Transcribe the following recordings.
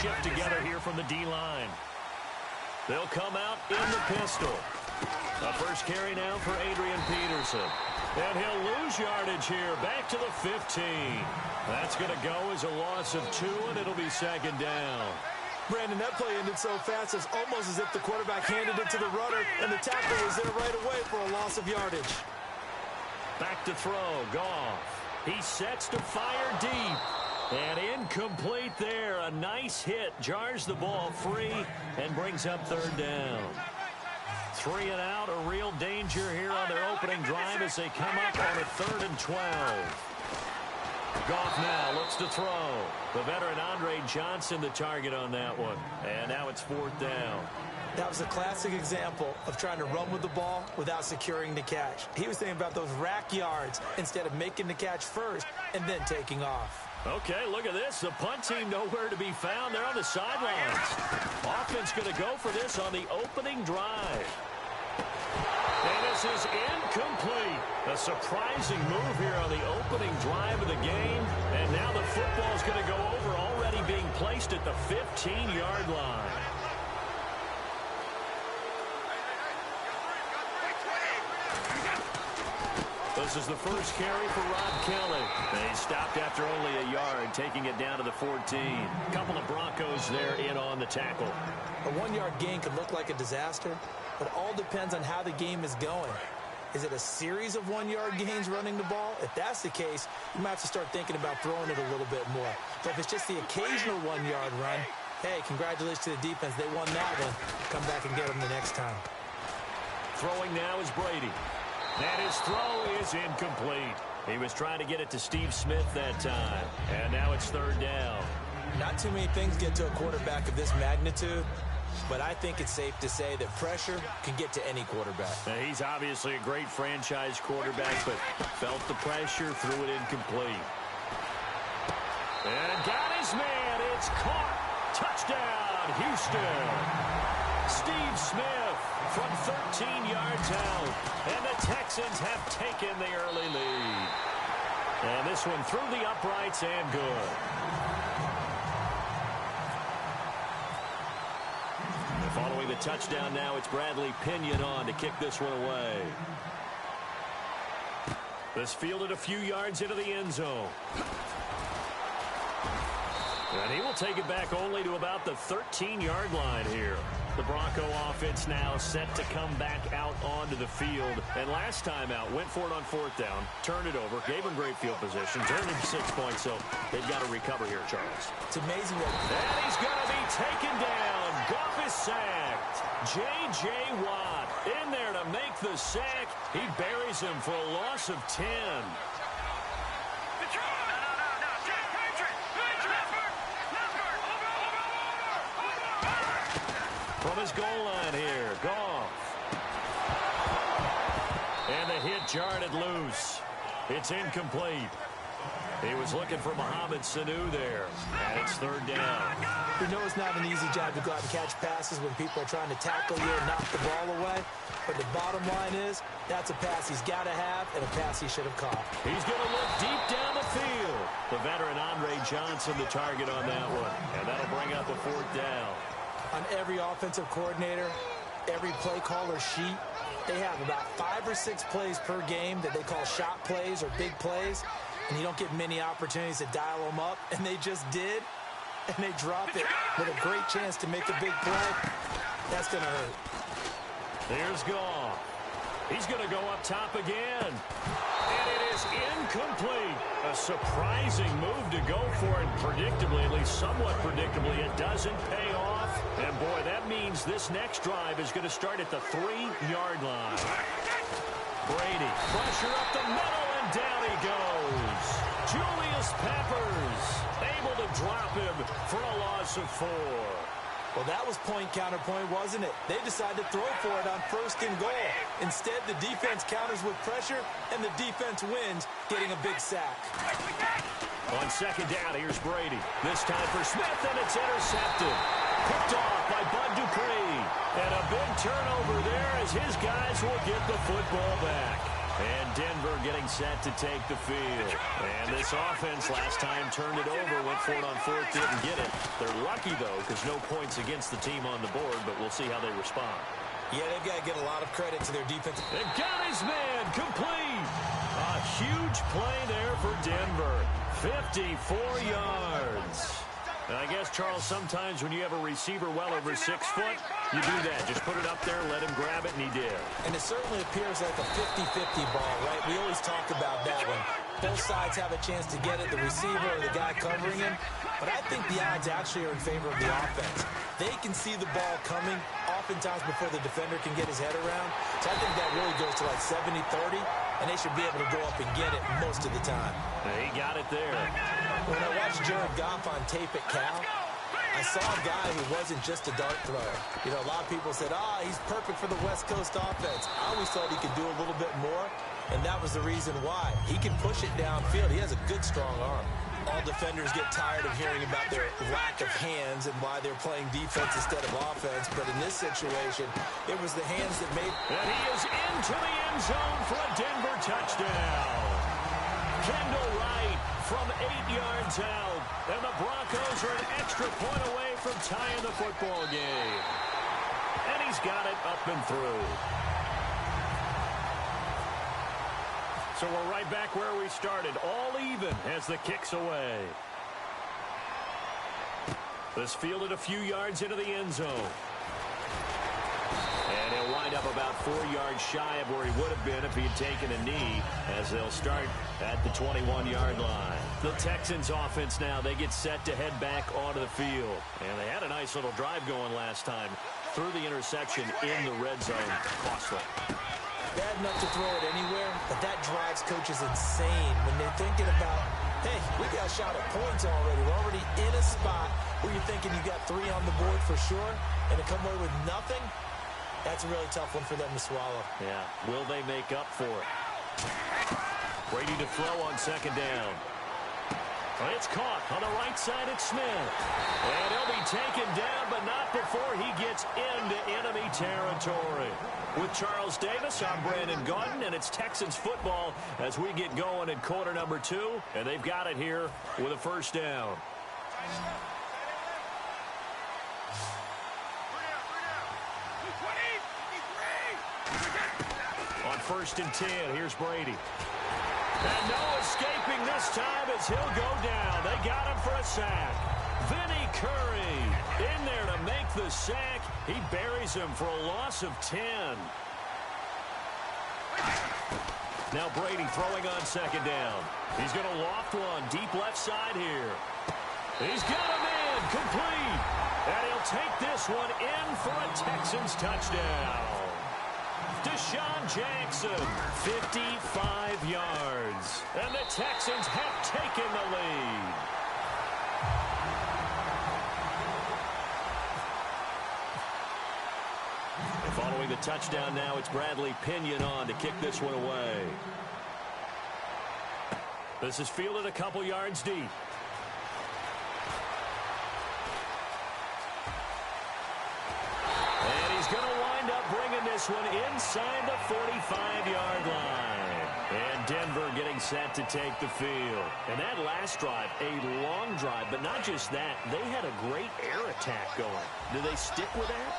shift together here from the D-line. They'll come out in the pistol. A first carry now for Adrian Peterson. And he'll lose yardage here, back to the 15. That's going to go as a loss of 2, and it'll be second down. Brandon, that play ended so fast, it's almost as if the quarterback handed it to the runner, and the tackle was there right away for a loss of yardage. Back to throw, Goff. He sets to fire deep. And incomplete there. A nice hit. Jars the ball free and brings up third down. 3 and out. A real danger here on their opening drive as they come up on a 3rd and 12. Goff now looks to throw. The veteran Andre Johnson the target on that one. And now it's 4th down. That was a classic example of trying to run with the ball without securing the catch. He was thinking about those rack yards instead of making the catch first and then taking off. Okay, look at this. The punt team nowhere to be found. They're on the sidelines. Offense going to go for this on the opening drive. And this is incomplete. A surprising move here on the opening drive of the game. And now the football's going to go over, already being placed at the 15-yard line. This is the first carry for Rob Kelly. They stopped after only a yard, taking it down to the 14. A couple of Broncos there in on the tackle. A 1-yard gain could look like a disaster, but all depends on how the game is going. Is it a series of 1-yard gains running the ball? If that's the case, you might have to start thinking about throwing it a little bit more. But if it's just the occasional 1-yard run, hey, congratulations to the defense. They won that one. Come back and get them the next time. Throwing now is Brady. And his throw is incomplete. He was trying to get it to Steve Smith that time. And now it's 3rd down. Not too many things get to a quarterback of this magnitude, but I think it's safe to say that pressure can get to any quarterback. Now, he's obviously a great franchise quarterback, but felt the pressure, threw it incomplete. And got his man. It's caught. Touchdown, Houston. Steve Smith from 13 yards out. And the Texans have taken the early lead. And this one through the uprights and good. Following the touchdown now, it's Bradley Pinion on to kick this one away. This fielded a few yards into the end zone. And he will take it back only to about the 13-yard line here. The Bronco offense now set to come back out onto the field. And last time out, went for it on 4th down, turned it over, gave him great field position, turned him 6 points, so they've got to recover here, Charles. It's amazing what... And he's going to be taken down. Goff is sacked. J.J. Watt in there to make the sack. He buries him for a loss of 10. From his goal line here, Goff. And the hit jarred it loose. It's incomplete. He was looking for Mohamed Sanu there. And it's 3rd down. We know it's not an easy job to go out and catch passes when people are trying to tackle you and knock the ball away. But the bottom line is, that's a pass he's got to have and a pass he should have caught. He's going to look deep down the field. The veteran Andre Johnson the target on that one. And that'll bring up a 4th down. On every offensive coordinator, every play caller sheet, they have about 5 or 6 plays per game that they call shot plays or big plays, and you don't get many opportunities to dial them up, and they just did, and they drop it with a great chance to make a big play. That's going to hurt. There's Goff. He's going to go up top again. And it is incomplete. A surprising move to go for it predictably, at least somewhat predictably. It doesn't pay off. And, boy, that means this next drive is going to start at the 3-yard line. Brady, pressure up the middle, and down he goes. Julius Peppers able to drop him for a loss of 4. Well, that was point-counterpoint, wasn't it? They decided to throw for it on 1st and goal. Instead, the defense counters with pressure, and the defense wins, getting a big sack. On 2nd down, here's Brady. This time for Smith, and it's intercepted. Picked off by Bud Dupree. And a big turnover there as his guys will get the football back. And Denver getting set to take the field. And this offense last time turned it over, went for it on fourth, didn't get it. They're lucky, though, because no points against the team on the board, but we'll see how they respond. Yeah, they've got to give a lot of credit to their defense. They've got his man complete. A huge play there for Denver. 54 yards. And I guess, Charles, sometimes when you have a receiver well over 6 foot, you do that. Just put it up there, let him grab it, and he did. And it certainly appears like a 50-50 ball, right? We always talk about that when both sides have a chance to get it, the receiver or the guy covering him. But I think the odds actually are in favor of the offense. They can see the ball coming oftentimes before the defender can get his head around. So I think that really goes to like 70-30, and they should be able to go up and get it most of the time. He got it there. When I watched Jared Goff on tape at Cal, I saw a guy who wasn't just a dart thrower. You know, a lot of people said, he's perfect for the West Coast offense. I always thought he could do a little bit more, and that was the reason why. He can push it downfield. He has a good, strong arm. All defenders get tired of hearing about their lack of hands and why they're playing defense instead of offense. But in this situation, it was the hands that made... And he is into the end zone for a Denver touchdown. Kendall Wright from 8 yards out. And the Broncos are an extra point away from tying the football game. And he's got it up and through. So we're right back where we started, all even as the kick's away. This fielded a few yards into the end zone. And he'll wind up about 4 yards shy of where he would have been if he had taken a knee, as they'll start at the 21-yard line. The Texans offense now, they get set to head back onto the field. And they had a nice little drive going last time. Threw the interception in the red zone. Costly. Bad enough to throw it anywhere, but that drives coaches insane when they're thinking about, hey, we got a shot at points already. We're already in a spot where you're thinking you got 3 on the board for sure, and to come away with nothing, that's a really tough one for them to swallow. Yeah, will they make up for it? Brady to throw on second down. It's caught on the right side. It's Smith. And he'll be taken down, but not before he gets into enemy territory. With Charles Davis, I'm Brandon Gaudin, and it's Texans football as we get going in quarter number 2. And they've got it here with a first down. On 1st and 10, here's Brady. And no escaping this time as he'll go down. They got him for a sack. Vinny Curry in there to make the sack. He buries him for a loss of 10. Now Brady throwing on second down. He's going to loft one deep left side here. He's got a man complete. And he'll take this one in for a Texans touchdown. Deshaun Jackson, 55 yards. And the Texans have taken the lead. And following the touchdown now, it's Bradley Pinion on to kick this one away. This is fielded a couple yards deep. This one inside the 45-yard line. And Denver getting set to take the field. And that last drive, a long drive, but not just that. They had a great air attack going. Do they stick with that?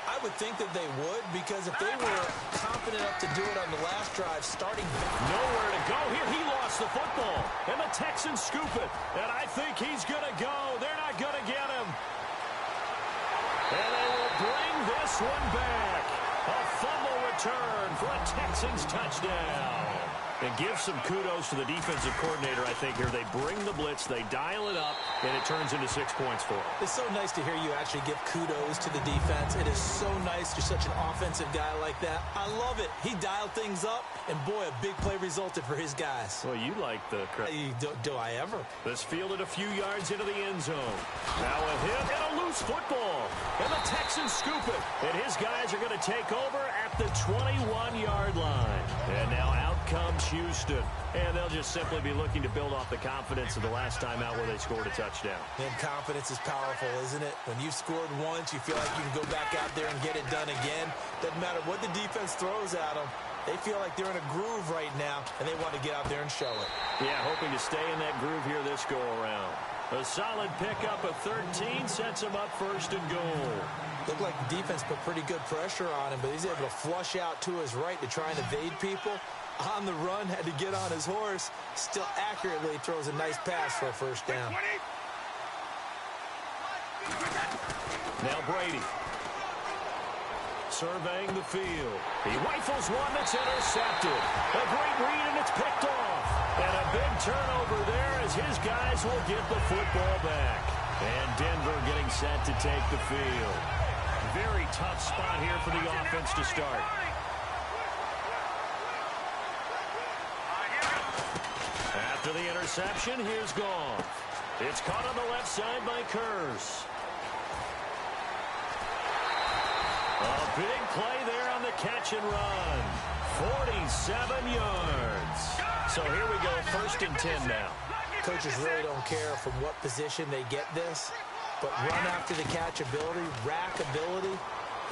I would think that they would, because if they were confident enough to do it on the last drive, starting nowhere to go here. He lost the football. And the Texans scoop it. And I think he's going to go. They're not going to get him. And they will bring this one back. A fumble return for a Texans touchdown. And give some kudos to the defensive coordinator, I think, here. They bring the blitz, they dial it up, and it turns into 6 points for them. It's so nice to hear you actually give kudos to the defense. It is so nice. You're such an offensive guy like that. I love it. He dialed things up, and boy, a big play resulted for his guys. Well, you like the credit. Do I ever? This fielded a few yards into the end zone. Now a hit and a loose football. And the Texans scoop it. And his guys are going to take over at the 21-yard line. And now out comes Houston. And they'll just simply be looking to build off the confidence of the last time out where they scored a touchdown. And confidence is powerful, isn't it? When you've scored once, you feel like you can go back out there and get it done again. Doesn't matter what the defense throws at them. They feel like they're in a groove right now, and they want to get out there and show it. Yeah, hoping to stay in that groove here this go-around. A solid pickup of 13 sets him up first and goal. Looked like the defense put pretty good pressure on him, but he's able to flush out to his right to try and evade people. On the run, had to get on his horse. Still accurately throws a nice pass for a first down. Now Brady. Surveying the field. He rifles one that's intercepted. A great read, and it's picked off. And a big turnover there as his guys will get the football back. And Denver getting set to take the field. Very tough spot here for the offense to start. After the interception, here's Goff. It's caught on the left side by Kurz. A big play there on the catch and run. 47 yards. So here we go, 1st and 10 now. Coaches really don't care from what position they get this, but run after the catch ability, rack ability,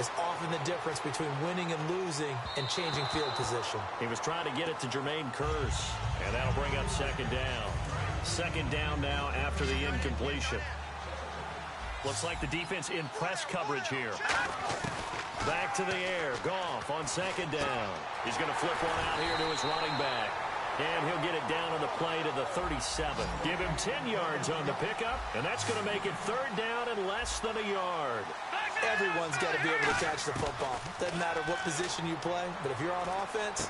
is often the difference between winning and losing and changing field position. He was trying to get it to Jermaine Kurz, and that'll bring up 2nd down. 2nd down now after the incompletion. Looks like the defense in press coverage here. Back to the air. Goff on 2nd down. He's going to flip one out here to his running back. And he'll get it down on the play to the 37. Give him 10 yards on the pickup, and that's going to make it 3rd down and less than a yard. Everyone's got to be able to catch the football. Doesn't matter what position you play, but if you're on offense,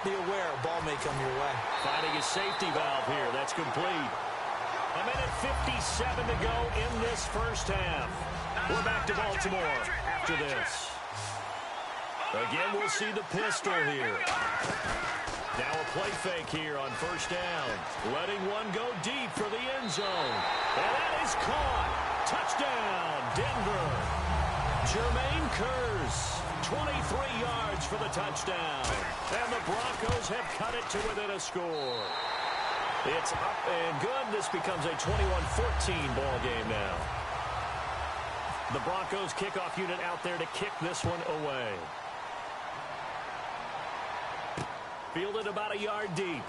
be aware a ball may come your way. Finding a safety valve here. That's complete. A minute 57 to go in this first half. We're back to Baltimore after this. Again, we'll see the pistol here. Now a play fake here on 1st down. Letting one go deep for the end zone. And that is caught. Touchdown, Denver. Jermaine Kurz, 23 yards for the touchdown. And the Broncos have cut it to within a score. It's up and good. This becomes a 21-14 ball game now. The Broncos kickoff unit out there to kick this one away. Fielded about a yard deep.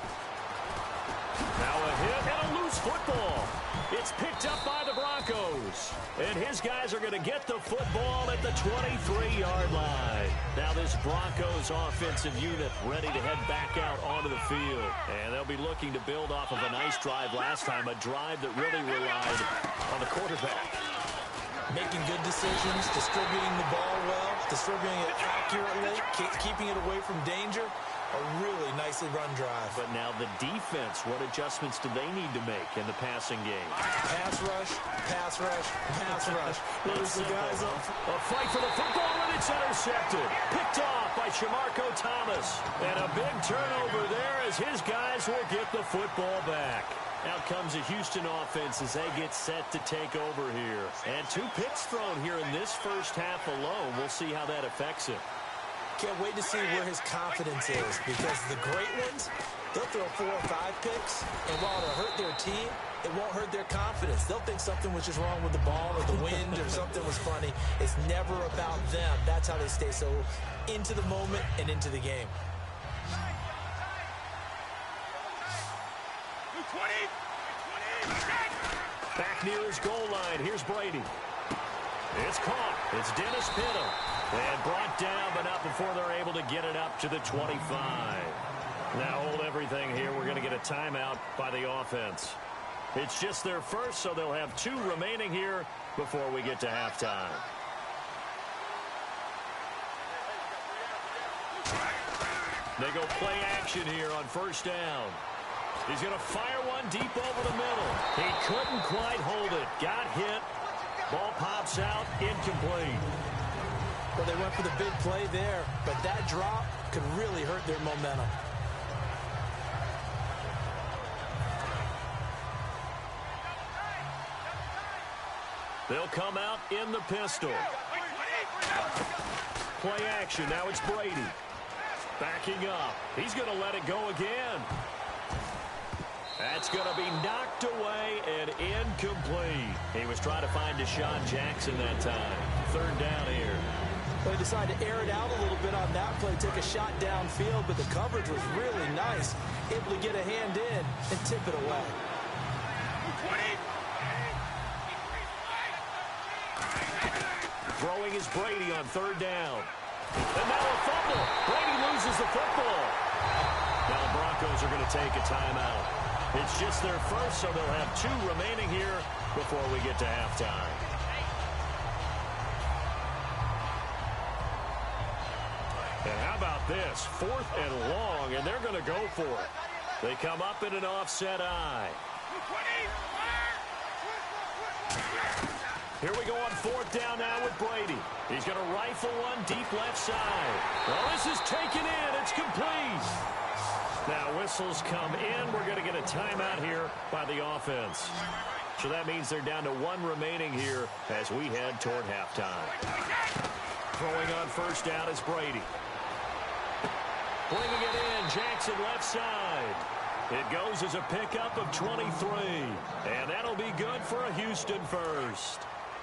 Now a hit and a loose football. It's picked up by the Broncos. And his guys are going to get the football at the 23-yard line. Now this Broncos offensive unit ready to head back out onto the field. And they'll be looking to build off of a nice drive last time, a drive that really relied on the quarterback. Making good decisions, distributing the ball well, distributing it accurately, keeping it away from danger. A really nicely run drive. But now the defense, what adjustments do they need to make in the passing game? Pass rush, pass rush, pass rush. There's the guys up. A fight for the football, and it's intercepted. Picked off by Shamarko Thomas. And a big turnover there as his guys will get the football back. Out comes the Houston offense as they get set to take over here. And 2 picks thrown here in this first half alone. We'll see how that affects him. Can't wait to see where his confidence is, because the great ones, they'll throw 4 or 5 picks, and while it'll hurt their team, it won't hurt their confidence. They'll think something was just wrong with the ball or the wind or something was funny. It's never about them. That's how they stay so into the moment and into the game. Back near his goal line. Here's Brady. It's caught. It's Dennis Pitta. And brought down, but not before they're able to get it up to the 25. Now hold everything here. We're going to get a timeout by the offense. It's just their first, so they'll have 2 remaining here before we get to halftime. They go play action here on 1st down. He's going to fire one deep over the middle. He couldn't quite hold it. Got hit. Ball pops out. Incomplete. Well, they went for the big play there, but that drop could really hurt their momentum. They'll come out in the pistol. Play action. Now it's Brady. Backing up. He's going to let it go again. That's going to be knocked away and incomplete. He was trying to find Deshaun Jackson that time. 3rd down here. Well, he decided to air it out a little bit on that play, take a shot downfield, but the coverage was really nice. Able to get a hand in and tip it away. Throwing is Brady on third down. And now a fumble. Brady loses the football. Now the Broncos are going to take a timeout. It's just their first, so they'll have 2 remaining here before we get to halftime. And how about this? 4th and long, and they're going to go for it. They come up in an offset eye. Here we go on 4th down now with Brady. He's going to rifle one deep left side. Well, this is taken in. It's complete. Now whistles come in. We're going to get a timeout here by the offense. So that means they're down to 1 remaining here as we head toward halftime. Throwing on first down is Brady. Bringing it in, Jackson left side. It goes as a pickup of 23. And that'll be good for a Houston first.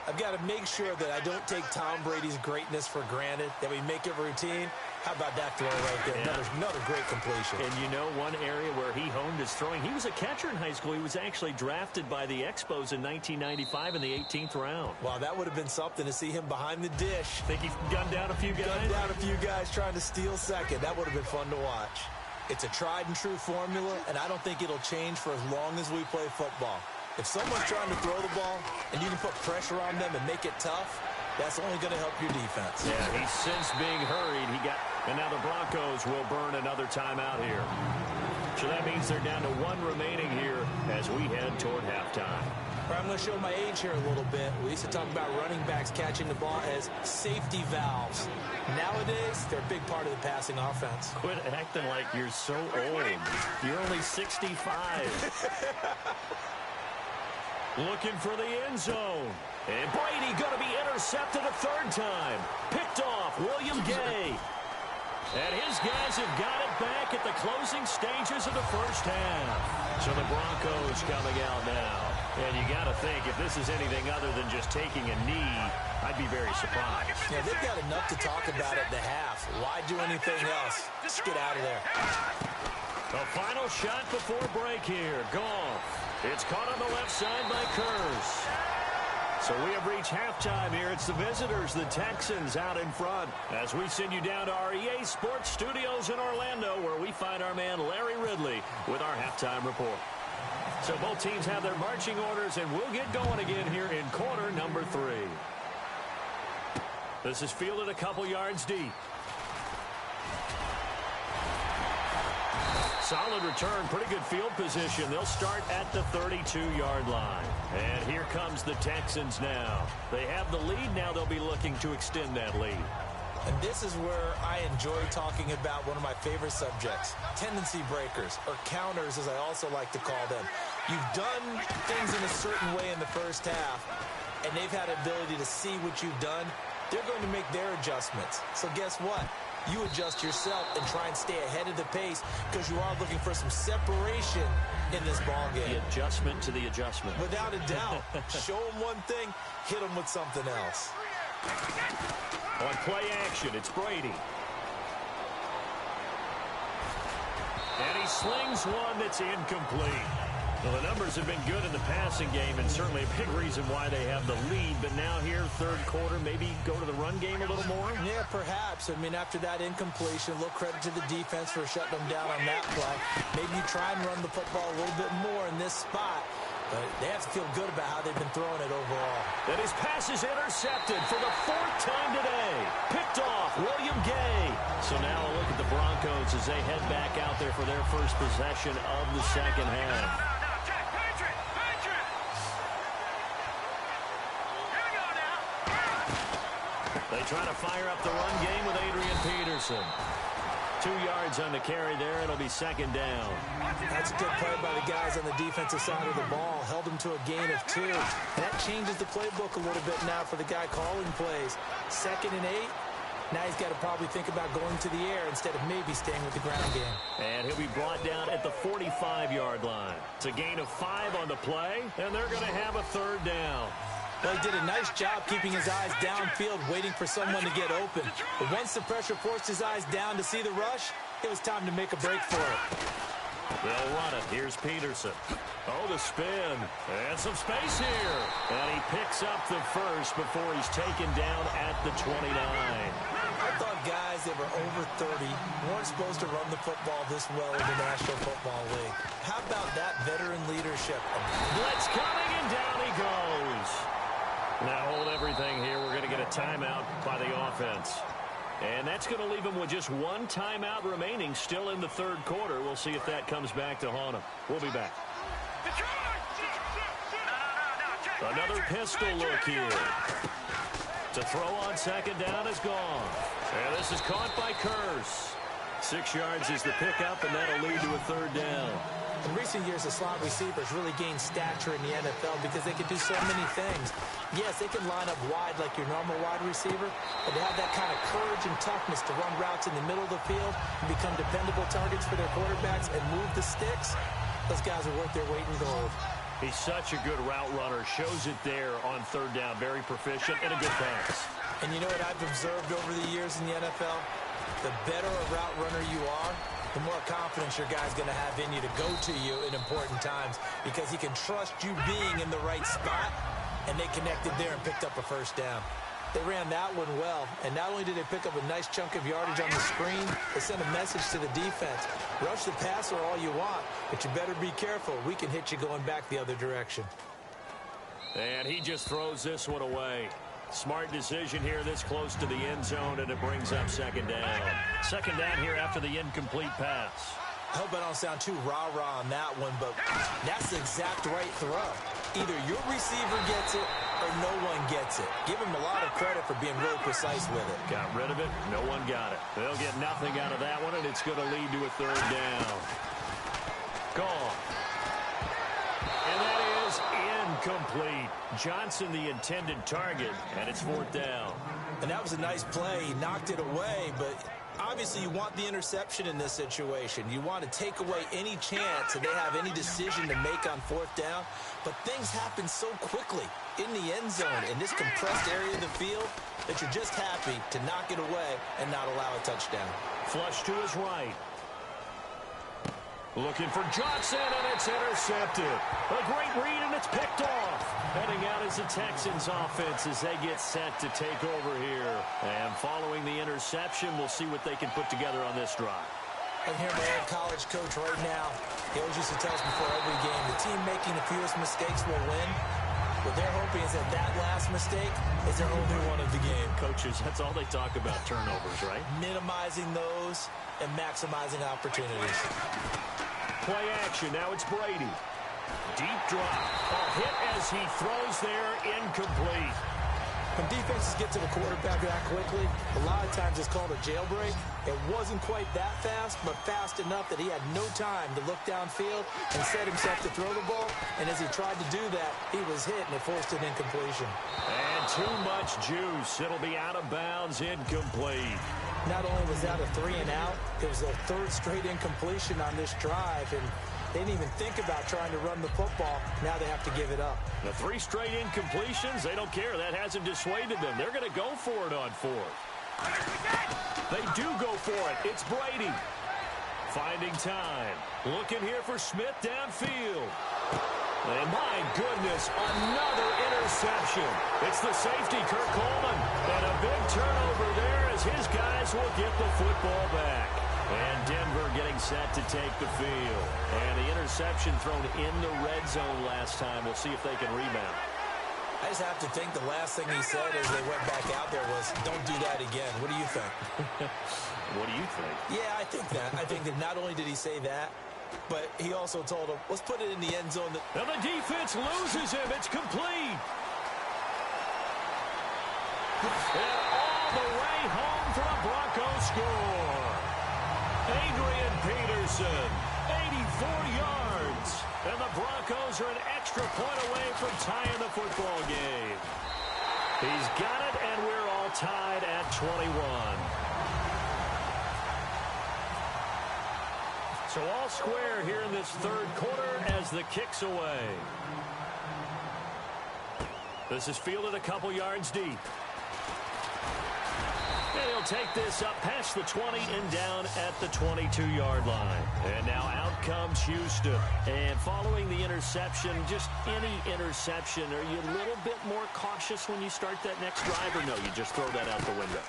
I've got to make sure that I don't take Tom Brady's greatness for granted, that we make it routine. How about that throw right there? Yeah. Another great completion. And you know one area where he honed his throwing? He was a catcher in high school. He was actually drafted by the Expos in 1995 in the 18th round. Wow, that would have been something to see him behind the dish. Think he gunned down a few guys? Gunned down a few guys trying to steal second. That would have been fun to watch. It's a tried-and-true formula, and I don't think it'll change for as long as we play football. If someone's trying to throw the ball and you can put pressure on them and make it tough, that's only going to help your defense. Yeah, he's since being hurried. And now the Broncos will burn another timeout here. So that means they're down to 1 remaining here as we head toward halftime. I'm going to show my age here a little bit. We used to talk about running backs catching the ball as safety valves. Nowadays, they're a big part of the passing offense. Quit acting like you're so old. You're only 65. Looking for the end zone. And Brady going to be intercepted a 3rd time. Picked off William Gay. And his guys have got it back at the closing stages of the first half. So the Broncos coming out now. And you got to think, if this is anything other than just taking a knee, I'd be very surprised. Yeah, they've got enough to talk about at the half. Why do anything else? Just get out of there. A final shot before break here. Goff. It's caught on the left side by Kurz. So we have reached halftime here. It's the visitors, the Texans, out in front. As we send you down to our EA Sports Studios in Orlando, where we find our man Larry Ridley with our halftime report. So both teams have their marching orders, and we'll get going again here in quarter number 3. This is fielded a couple yards deep. Solid return, pretty good field position. They'll start at the 32-yard line. And here comes the Texans now. They have the lead. Now they'll be looking to extend that lead. And this is where I enjoy talking about one of my favorite subjects, tendency breakers, or counters as I also like to call them. You've done things in a certain way in the first half, and they've had the ability to see what you've done. They're going to make their adjustments. So guess what? You adjust yourself and try and stay ahead of the pace because you are looking for some separation in this ball game. The adjustment to the adjustment. Without a doubt. Show them one thing, hit them with something else. On play action, it's Brady. And he slings one that's incomplete. Well, the numbers have been good in the passing game, and certainly a big reason why they have the lead. But now here, third quarter, maybe go to the run game a little more? Yeah, perhaps. I mean, after that incompletion, a little credit to the defense for shutting them down on that play. Maybe you try and run the football a little bit more in this spot. But they have to feel good about how they've been throwing it overall. And his pass is intercepted for the 4th time today. Picked off William Gay. So now a look at the Broncos as they head back out there for their first possession of the second half. They try to fire up the run game with Adrian Peterson. 2 yards on the carry there. It'll be 2nd down. That's a good play by the guys on the defensive side of the ball. Held them to a gain of 2. And that changes the playbook a little bit now for the guy calling plays. 2nd and 8. Now he's got to probably think about going to the air instead of maybe staying with the ground game. And he'll be brought down at the 45-yard line. It's a gain of 5 on the play, and they're going to have a 3rd down. Well, he did a nice job keeping his eyes downfield, waiting for someone to get open. But once the pressure forced his eyes down to see the rush, it was time to make a break for it. They'll run it. Here's Peterson. Oh, the spin. And some space here. And he picks up the first before he's taken down at the 29. I thought guys that were over 30 weren't supposed to run the football this well in the National Football League. How about that veteran leadership? Blitz coming, and down he goes. Now hold everything here. We're going to get a timeout by the offense. And that's going to leave him with just one timeout remaining still in the third quarter. We'll see if that comes back to haunt him. We'll be back. Another pistol look here. To throw on second down is gone. And this is caught by Curse. 6 yards is the pickup, and that'll lead to a third down. In recent years, the slot receivers really gained stature in the NFL because they can do so many things. Yes, they can line up wide like your normal wide receiver, but they have that kind of courage and toughness to run routes in the middle of the field and become dependable targets for their quarterbacks and move the sticks. Those guys are worth their weight in gold. He's such a good route runner. Shows it there on third down. Very proficient and a good pass. And you know what I've observed over the years in the NFL? The better a route runner you are, the more confidence your guy's going to have in you to go to you in important times because he can trust you being in the right spot, and they connected there and picked up a first down. They ran that one well, and not only did they pick up a nice chunk of yardage on the screen, they sent a message to the defense. Rush the passer all you want, but you better be careful. We can hit you going back the other direction. And he just throws this one away. Smart decision here this close to the end zone, and it brings up second down. Second down here after the incomplete pass. I hope I don't sound too rah-rah on that one, but that's the exact right throw. Either your receiver gets it or no one gets it. Give him a lot of credit for being really precise with it. Got rid of it. No one got it. They'll get nothing out of that one, and it's going to lead to a third down. Gone. And that is incomplete. Johnson, the intended target, and it's fourth down. And that was a nice play. He knocked it away, but obviously you want the interception in this situation. You want to take away any chance that they have any decision to make on fourth down. But things happen so quickly in the end zone in this compressed area of the field that you're just happy to knock it away and not allow a touchdown. Flush to his right. Looking for Johnson, and it's intercepted. A great read, and it's picked off. Heading out is the Texans offense as they get set to take over here. And following the interception, we'll see what they can put together on this drive. I can hear my old college coach right now. He always used to tell us before every game, the team making the fewest mistakes will win. What they're hoping is that that last mistake is their only one of the game. Coaches, that's all they talk about, turnovers, right? Minimizing those and maximizing opportunities. Play action. Now it's Brady. Deep drop. A hit as he throws there, incomplete. When defenses get to the quarterback that quickly, a lot of times it's called a jailbreak. It wasn't quite that fast, but fast enough that he had no time to look downfield and set himself to throw the ball. And as he tried to do that, he was hit, and it forced an incompletion. And too much juice. It'll be out of bounds, incomplete. Not only was that a 3-and-out, it was a third straight incompletion on this drive, and they didn't even think about trying to run the football. Now they have to give it up. The 3 straight incompletions, they don't care. That hasn't dissuaded them. They're going to go for it on fourth. They do go for it. It's Brady. Finding time. Looking here for Smith downfield. And my goodness, another interception. It's the safety, Kirk Coleman. And a big turnover there as his guys will get the football back. And Denver getting set to take the field. And the interception thrown in the red zone last time. We'll see if they can rebound. I just have to think the last thing he said as they went back out there was, don't do that again. What do you think? What do you think? Yeah, I think that. I think that not only did he say that, but he also told him, let's put it in the end zone. Now the defense loses him. It's complete. And all the way home for a Broncos score. Adrian Peterson, 84 yards. And the Broncos are an extra point away from tying the football game. He's got it, and we're all tied at 21. So all square here in this third quarter as the kick's away. This is fielded a couple yards deep. And he'll take this up past the 20 and down at the 22-yard line. And now out comes Houston. And following the interception, just any interception, are you a little bit more cautious when you start that next drive, or no, you just throw that out the window?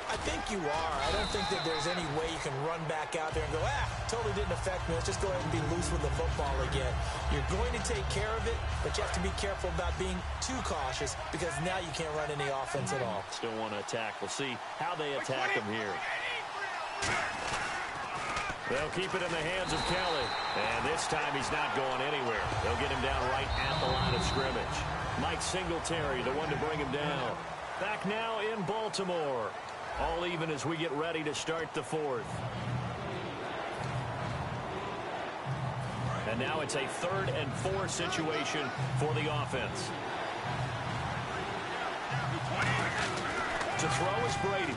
I think you are. I don't think that there's any way you can run back out there and go, totally didn't affect me. Let's just go ahead and be loose with the football again. You're going to take care of it, but you have to be careful about being too cautious because now you can't run any offense at all. Still want to attack. We'll see how they attack him here. They'll keep it in the hands of Kelly. And this time he's not going anywhere. They'll get him down right at the line of scrimmage. Mike Singletary, the one to bring him down. Back now in Baltimore. All even as we get ready to start the fourth. And now it's a 3rd and 4 situation for the offense. To throw is Brady.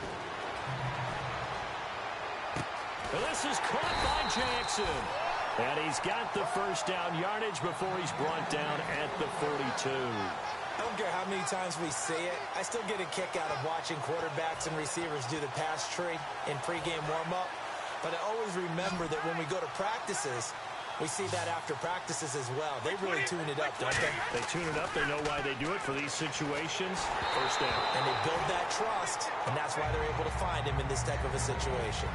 And this is caught by Jackson. And he's got the first down yardage before he's brought down at the 42. I don't care how many times we see it. I still get a kick out of watching quarterbacks and receivers do the pass tree in pregame warm-up. But I always remember that when we go to practices, we see that after practices as well. They really tune it up, don't they? They tune it up. They know why they do it for these situations. First down. And they build that trust, and that's why they're able to find him in this type of a situation.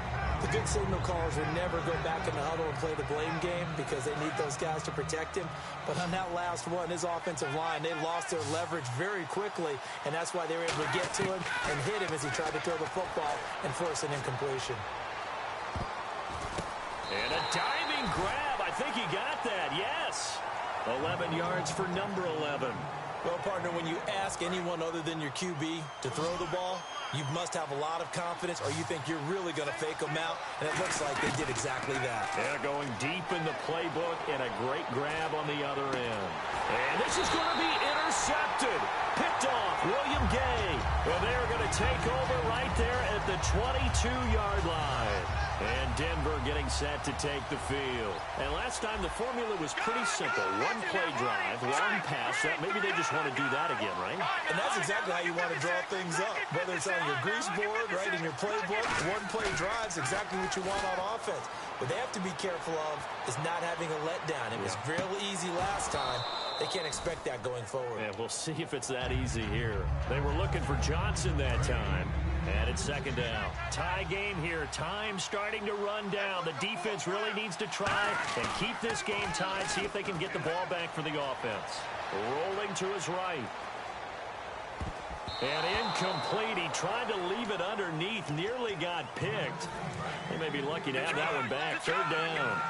The good signal callers would never go back in the huddle and play the blame game because they need those guys to protect him. But on that last one, his offensive line, they lost their leverage very quickly, and that's why they were able to get to him and hit him as he tried to throw the football and force an incompletion. And a diving grab. I think he got that, yes. 11 yards for number 11. Well, partner, when you ask anyone other than your QB to throw the ball, you must have a lot of confidence, or you think you're really going to fake them out, and it looks like they did exactly that. Yeah, going deep in the playbook, and a great grab on the other end. And this is going to be intercepted. Picked off, William Gay. And they're going to take over right there at the 22-yard line. And Denver getting set to take the field. And last time the formula was pretty simple. One play drive, long pass. Maybe they just want to do that again, right? And that's exactly how you want to draw things up. Whether it's on your grease board, right, in your playbook, one play drive's exactly what you want on offense. What they have to be careful of is not having a letdown. It was real easy last time. They can't expect that going forward. Yeah, we'll see if it's that easy here. They were looking for Johnson that time. And it's second down. Tie game here. Time starting to run down. The defense really needs to try and keep this game tied. See if they can get the ball back for the offense. Rolling to his right. And incomplete. He tried to leave it underneath. Nearly got picked. They may be lucky to have that one back. Third down.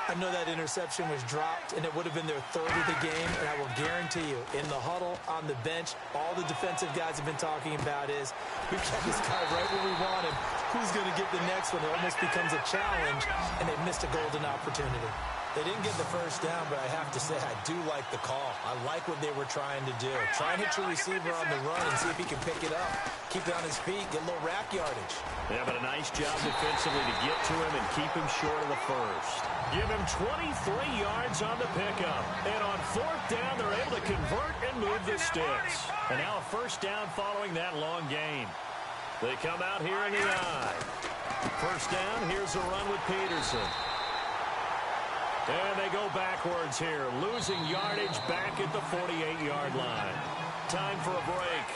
I know that interception was dropped, and it would have been their 3rd of the game, and I will guarantee you, in the huddle, on the bench, all the defensive guys have been talking about is, we've got this guy right where we want him. Who's going to get the next one? It almost becomes a challenge, and they missed a golden opportunity. They didn't get the first down, but I have to say I do like the call. I like what they were trying to do. Try and hit your receiver on the run and see if he can pick it up. Keep it on his feet, get a little rack yardage. Yeah, but a nice job defensively to get to him and keep him short of the first. Give him 23 yards on the pickup. And on 4th down, they're able to convert and move the sticks. And now a first down following that long gain. They come out here in the eye. First down, here's a run with Peterson. And they go backwards here, losing yardage back at the 48-yard line. Time for a break.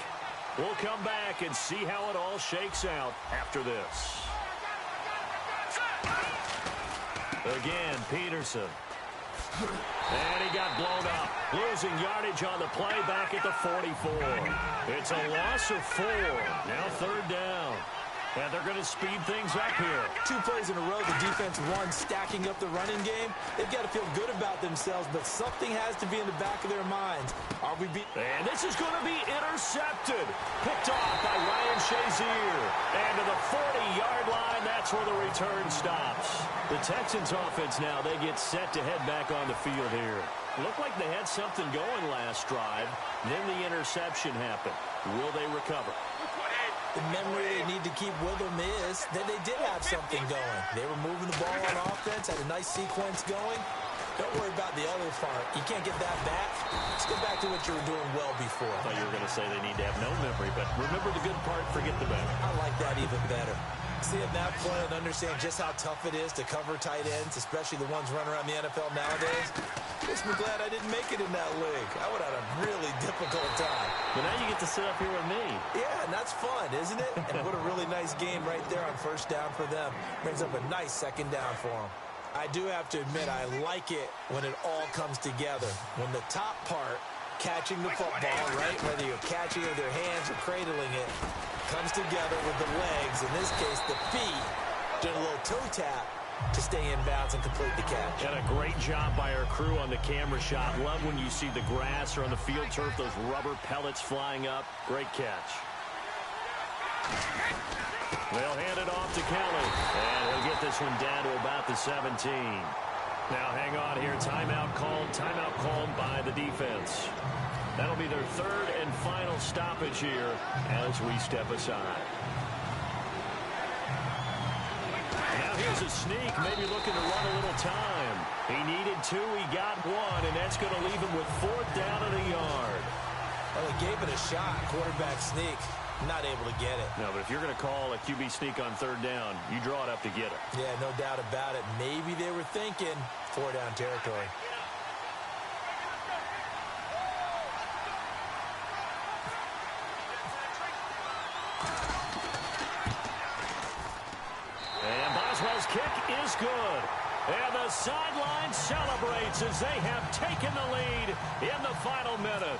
We'll come back and see how it all shakes out after this. Again, Peterson. And he got blown up. Losing yardage on the play back at the 44. It's a loss of 4. Now 3rd down. And they're going to speed things up here. 2 plays in a row, the defense won, stacking up the running game. They've got to feel good about themselves, but something has to be in the back of their minds. Are we beat? And this is going to be intercepted. Picked off by Ryan Shazier. And to the 40-yard line, that's where the return stops. The Texans offense now, they get set to head back on the field here. Looked like they had something going last drive. Then the interception happened. Will they recover? The memory they need to keep with them is that they did have something going. They were moving the ball on offense, had a nice sequence going. Don't worry about the other part. You can't get that back. Let's go back to what you were doing well before. I thought you were going to say they need to have no memory, but remember the good part, forget the bad. I like that even better. Seeing that play and understand just how tough it is to cover tight ends, especially the ones running around the NFL nowadays, makes me glad I didn't make it in that league. I would have had a really difficult time. But now you get to sit up here with me. Yeah, and that's fun, isn't it? And what a really nice game right there on first down for them. Brings up a nice second down for them. I do have to admit, I like it when it all comes together. When the top part, catching the football, right, whether you're catching it with your hands or cradling it, comes together with the legs, in this case the feet, doing a little toe tap to stay in bounds and complete the catch. And a great job by our crew on the camera shot. Love when you see the grass or on the field turf, those rubber pellets flying up. Great catch. They'll hand it off to Kelly, and he'll get this one down to about the 17. Now hang on here, timeout called by the defense. That'll be their third and final stoppage here as we step aside. Now here's a sneak, maybe looking to run a little time. He needed 2, he got 1, and that's going to leave him with 4th down and a yard. Well, he gave it a shot, quarterback sneak. Not able to get it. No, but if you're going to call a QB sneak on 3rd down, you draw it up to get it. Yeah, no doubt about it. Maybe they were thinking 4-down territory. And Boswell's kick is good. And the sideline celebrates as they have taken the lead in the final minute.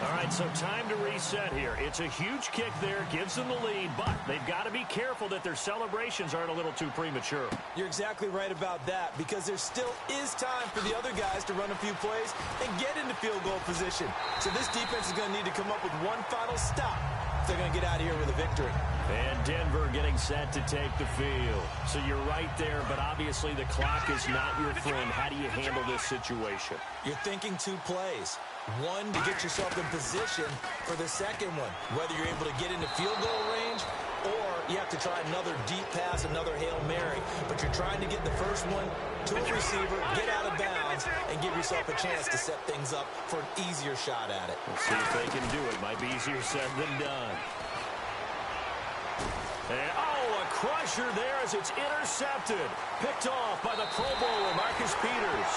All right, so time to reset here. It's a huge kick there, gives them the lead, but they've got to be careful that their celebrations aren't a little too premature. You're exactly right about that, because there still is time for the other guys to run a few plays and get into field goal position. So this defense is going to need to come up with one final stop if they're going to get out of here with a victory. And Denver getting set to take the field. So you're right there, but obviously the clock is not your friend. How do you handle this situation? You're thinking 2 plays. One, to get yourself in position for the second one, whether you're able to get into field goal range or you have to try another deep pass, another Hail Mary. But you're trying to get the first one to a receiver, get out of bounds, and give yourself a chance to set things up for an easier shot at it. We'll see if they can do it. Might be easier said than done. And, a crusher there as it's intercepted. Picked off by the Pro Bowler, Marcus Peters.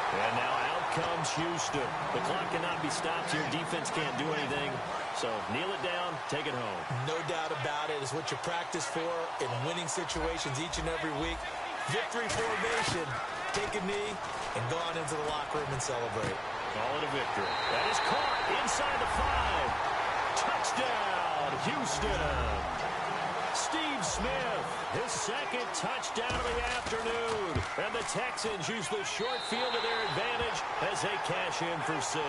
And now out comes Houston. The clock cannot be stopped here. Defense can't do anything. So kneel it down, take it home. No doubt about it. It's what you practice for in winning situations each and every week. Victory formation. Take a knee and go on into the locker room and celebrate. Call it a victory. That is caught inside the 5. Touchdown, Houston. Steve Smith, his second touchdown of the afternoon. And the Texans use the short field to their advantage as they cash in for 6.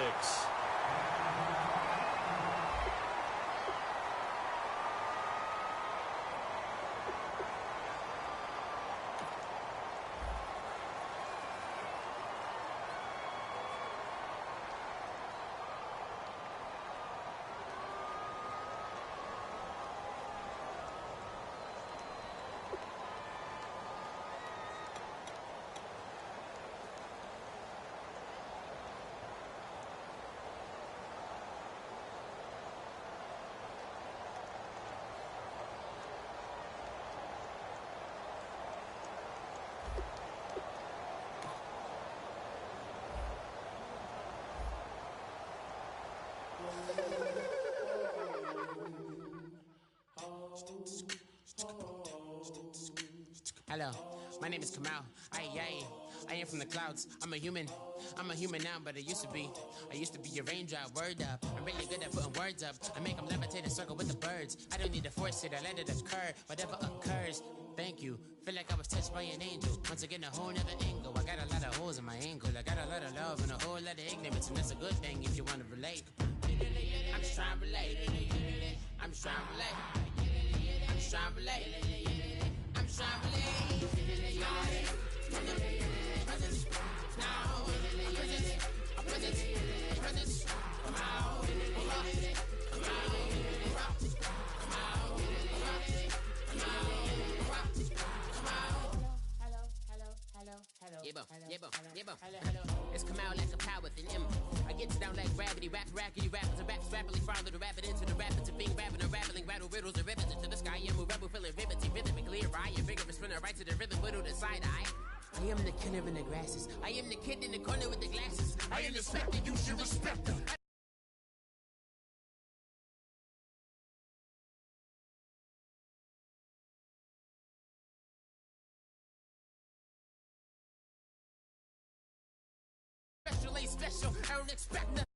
Hello, my name is Kamal. I am from the clouds. I'm a human now, but I used to be your raindrop. Word up, I'm really good at putting words up. I make them levitate and circle with the birds. I don't need to force it, I let it occur. Whatever occurs, thank you. Feel like I was touched by an angel. Once again, a whole nother angle. I got a lot of holes in my angle. I got a lot of love and a whole lot of ignorance, and that's a good thing if you want to relate. I'm just trying to relate. I'm just trying to relate. I'm just trying to relate. I'm just trying to relate. follow the rabbit into the rabbit to being rapping, unraveling, rattle riddles and ribbons into the sky. I'm a rebel, feeling riveting, rhythmically right. A vigorous spinner right to the rhythm, widow to side eye. I am the killer in the grasses. I am the kid in the corner with the glasses. I am the specter, you should respect them. Special, I don't expect nothing.